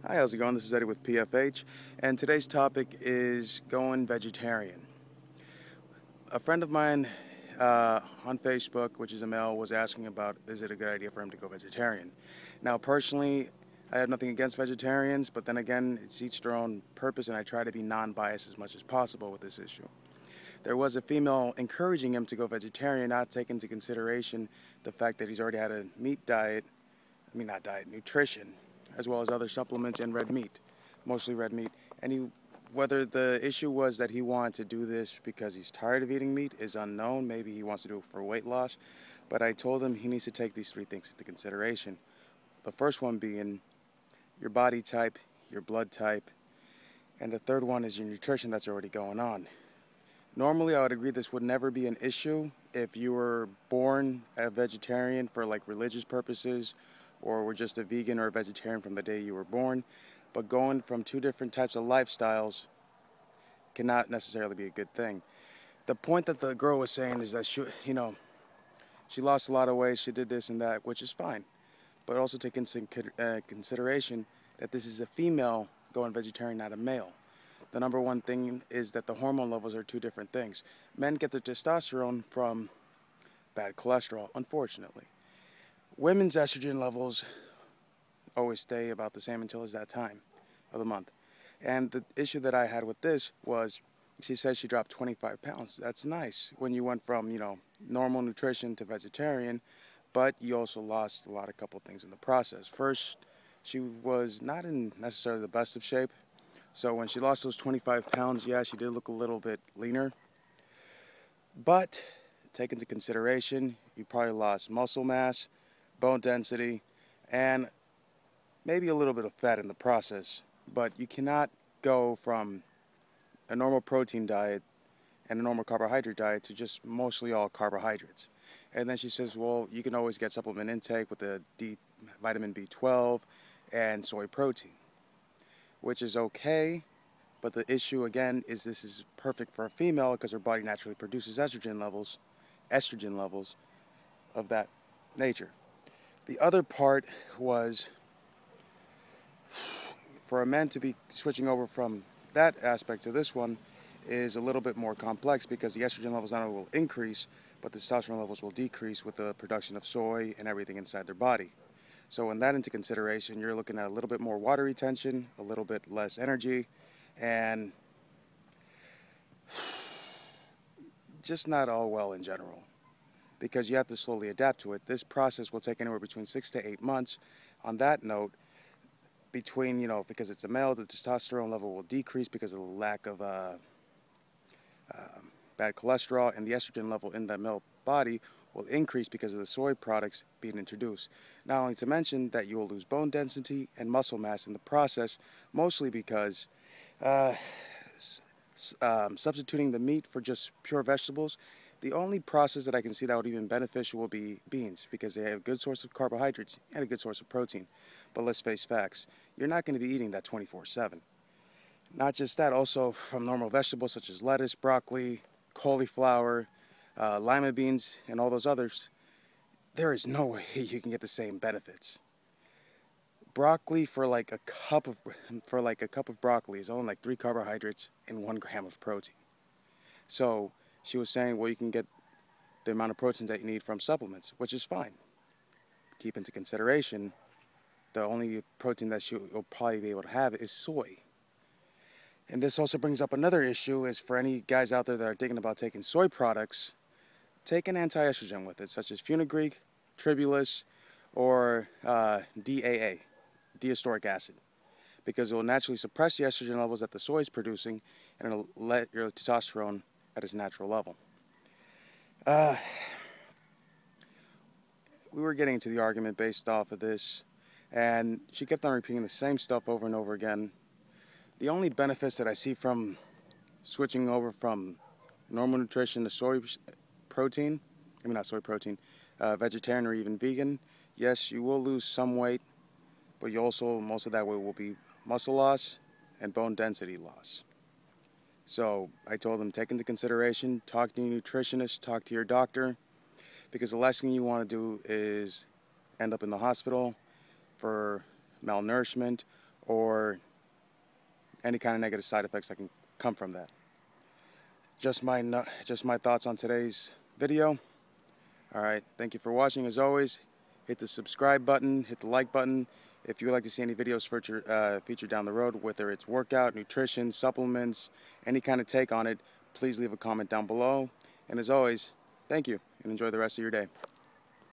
Hi, how's it going? This is Eddie with PFH, and today's topic is going vegetarian. A friend of mine on Facebook, which is a male, was asking about is it a good idea for him to go vegetarian. Now, personally, I have nothing against vegetarians, but then again, it's each their own purpose, and I try to be non-biased as much as possible with this issue. There was a female encouraging him to go vegetarian, not taking into consideration the fact that he's already had a meat diet, not diet, nutrition, as well as other supplements and red meat, mostly red meat. And whether the issue was that he wanted to do this because he's tired of eating meat is unknown. Maybe he wants to do it for weight loss. But I told him he needs to take these three things into consideration. The first one being your body type, your blood type, and the third one is your nutrition that's already going on. Normally, I would agree this would never be an issue if you were born a vegetarian for like religious purposes, or were just a vegan or a vegetarian from the day you were born. But going from two different types of lifestyles cannot necessarily be a good thing. The point that the girl was saying is that she lost a lot of weight, she did this and that, which is fine. But also take into consideration that this is a female going vegetarian, not a male. The number one thing is that the hormone levels are two different things. Men get their testosterone from bad cholesterol, unfortunately. Women's estrogen levels always stay about the same until it's that time of the month. And the issue that I had with this was she said she dropped 25 pounds. That's nice when you went from, normal nutrition to vegetarian, but you also lost a couple things in the process. First, she was not in necessarily the best of shape. So when she lost those 25 pounds, yeah, she did look a little bit leaner. But take into consideration, you probably lost muscle mass, bone density, and maybe a little bit of fat in the process. But you cannot go from a normal protein diet and a normal carbohydrate diet to just mostly all carbohydrates. And then she says, well, you can always get supplement intake with the vitamin B12 and soy protein, which is okay. But the issue again is this is perfect for a female because her body naturally produces estrogen levels of that nature. The other part was for a man to be switching over from that aspect to this one is a little bit more complex because the estrogen levels not only will increase, but the testosterone levels will decrease with the production of soy and everything inside their body. So in that into consideration, you're looking at a little bit more water retention, a little bit less energy, and just not all well in general, because you have to slowly adapt to it. This process will take anywhere between 6 to 8 months. On that note, because it's a male, the testosterone level will decrease because of the lack of bad cholesterol, and the estrogen level in that male body will increase because of the soy products being introduced. Not only to mention that you will lose bone density and muscle mass in the process, mostly because substituting the meat for just pure vegetables, the only process that I can see that would even beneficial will be beans, because they have a good source of carbohydrates and a good source of protein. But let's face facts, you're not going to be eating that 24/7. Not just that, also from normal vegetables such as lettuce, broccoli, cauliflower, lima beans, and all those others, there is no way you can get the same benefits. Broccoli for like a cup of broccoli is only like 3 carbohydrates and 1 gram of protein. So she was saying, well, you can get the amount of protein that you need from supplements, which is fine. Keep into consideration, the only protein that you'll probably be able to have is soy. And this also brings up another issue, is for any guys out there that are thinking about taking soy products, take an anti-estrogen with it, such as fenugreek, tribulus, or DAA, dehistoric acid, because it will naturally suppress the estrogen levels that the soy is producing, and it'll let your testosterone at its natural level. We were getting into the argument based off of this, and she kept on repeating the same stuff over and over again. The only benefits that I see from switching over from normal nutrition to soy protein, vegetarian or even vegan, yes, you will lose some weight, but you also, most of that weight will be muscle loss and bone density loss. So I told them, take into consideration, talk to your nutritionist, talk to your doctor, because the last thing you want to do is end up in the hospital for malnourishment or any kind of negative side effects that can come from that. Just my thoughts on today's video. All right, thank you for watching. As always, hit the subscribe button, hit the like button. If you would like to see any videos featured down the road, whether it's workout, nutrition, supplements, any kind of take on it, please leave a comment down below. And as always, thank you, and enjoy the rest of your day.